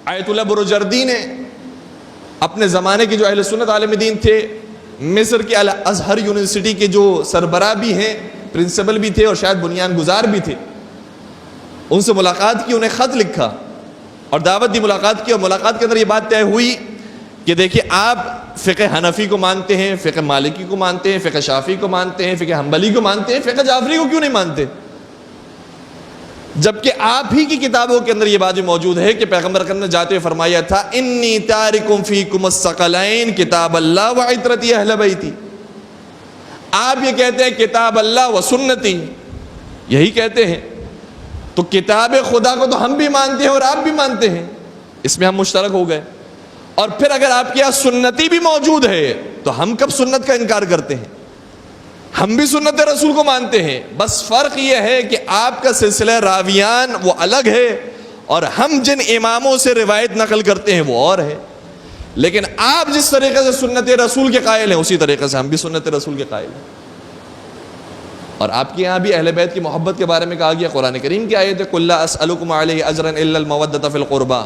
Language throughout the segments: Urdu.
آیت اللہ بروجردی نے اپنے زمانے کے جو اہل سنت عالم دین تھے، مصر کے الازہر یونیورسٹی کے جو سربراہ بھی ہیں، پرنسپل بھی تھے اور شاید بنیان گزار بھی تھے، ان سے ملاقات کی، انہیں خط لکھا اور دعوت دی ملاقات کی، اور ملاقات کے اندر یہ بات طے ہوئی کہ دیکھیے آپ فقہ حنفی کو مانتے ہیں، فقہ مالکی کو مانتے ہیں، فقہ شافعی کو مانتے ہیں، فقہ حنبلی کو مانتے ہیں، فقہ جعفری کو کیوں نہیں مانتے؟ جبکہ آپ ہی کی کتابوں کے اندر یہ بات بھی موجود ہے کہ پیغمبر اکرم نے جاتے ہوئے فرمایا تھا انی تارکم فیکم الثقلین کتاب اللہ و عترتی اہل بیتی. آپ یہ کہتے ہیں کتاب اللہ و سنتی، یہی کہتے ہیں، تو کتاب خدا کو تو ہم بھی مانتے ہیں اور آپ بھی مانتے ہیں، اس میں ہم مشترک ہو گئے. اور پھر اگر آپ کے یہاں سنتی بھی موجود ہے تو ہم کب سنت کا انکار کرتے ہیں؟ ہم بھی سنت رسول کو مانتے ہیں، بس فرق یہ ہے کہ آپ کا سلسلہ راویان وہ الگ ہے اور ہم جن اماموں سے روایت نقل کرتے ہیں وہ اور ہے. لیکن آپ جس طریقے سے سنت رسول کے قائل ہیں اسی طریقے سے ہم بھی سنت رسول کے قائل ہیں. اور آپ کے یہاں بھی اہل بیت کی محبت کے بارے میں کہا گیا، قرآن کریم کی آیت ہے قُلْ لَا أَسْأَلُكُمْ عَلَيْهِ أَجْرًا إِلَّا الْمَوَدَّةَ فِي الْقُرْبَى.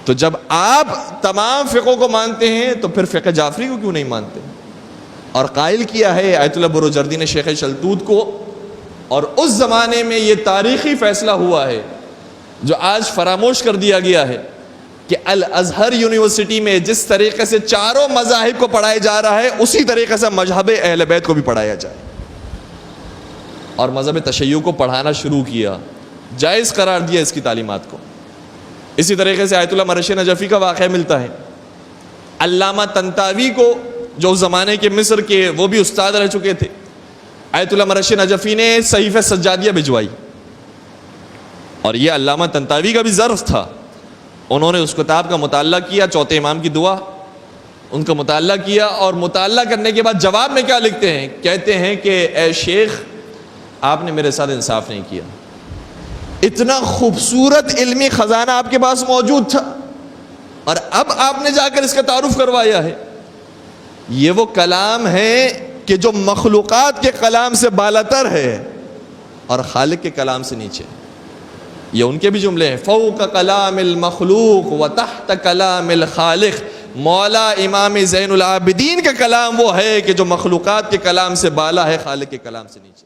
تو جب آپ تمام فقہوں کو مانتے ہیں تو پھر فقہ جعفری کو کیوں نہیں مانتے؟ اور قائل کیا ہے آیت اللہ بروجردی نے شیخ شلتوت کو، اور اس زمانے میں یہ تاریخی فیصلہ ہوا ہے جو آج فراموش کر دیا گیا ہے کہ الازہر یونیورسٹی میں جس طریقے سے چاروں مذاہب کو پڑھایا جا رہا ہے اسی طریقے سے مذہب اہل بیت کو بھی پڑھایا جائے. اور مذہب تشیع کو پڑھانا شروع کیا، جائز قرار دیا اس کی تعلیمات کو. اسی طریقے سے آیت اللہ مرشد نجفی کا واقعہ ملتا ہے. علامہ طنطاوی کو جو اس زمانے کے مصر کے وہ بھی استاد رہ چکے تھے، آیت اللہ مرشد نجفی نے صحیفہ سجادیہ بھجوائی، اور یہ علامہ طنطاوی کا بھی ظرف تھا. انہوں نے اس کتاب کا مطالعہ کیا، چوتھے امام کی دعا، ان کا مطالعہ کیا، اور مطالعہ کرنے کے بعد جواب میں کیا لکھتے ہیں؟ کہتے ہیں کہ اے شیخ آپ نے میرے ساتھ انصاف نہیں کیا. اتنا خوبصورت علمی خزانہ آپ کے پاس موجود تھا اور اب آپ نے جا کر اس کا تعارف کروایا ہے. یہ وہ کلام ہے کہ جو مخلوقات کے کلام سے بالاتر ہے اور خالق کے کلام سے نیچے. یہ ان کے بھی جملے ہیں، فوق کلام المخلوق و تحت کلام الخالق. مولا امام زین العابدین کا کلام وہ ہے کہ جو مخلوقات کے کلام سے بالا ہے، خالق کے کلام سے نیچے.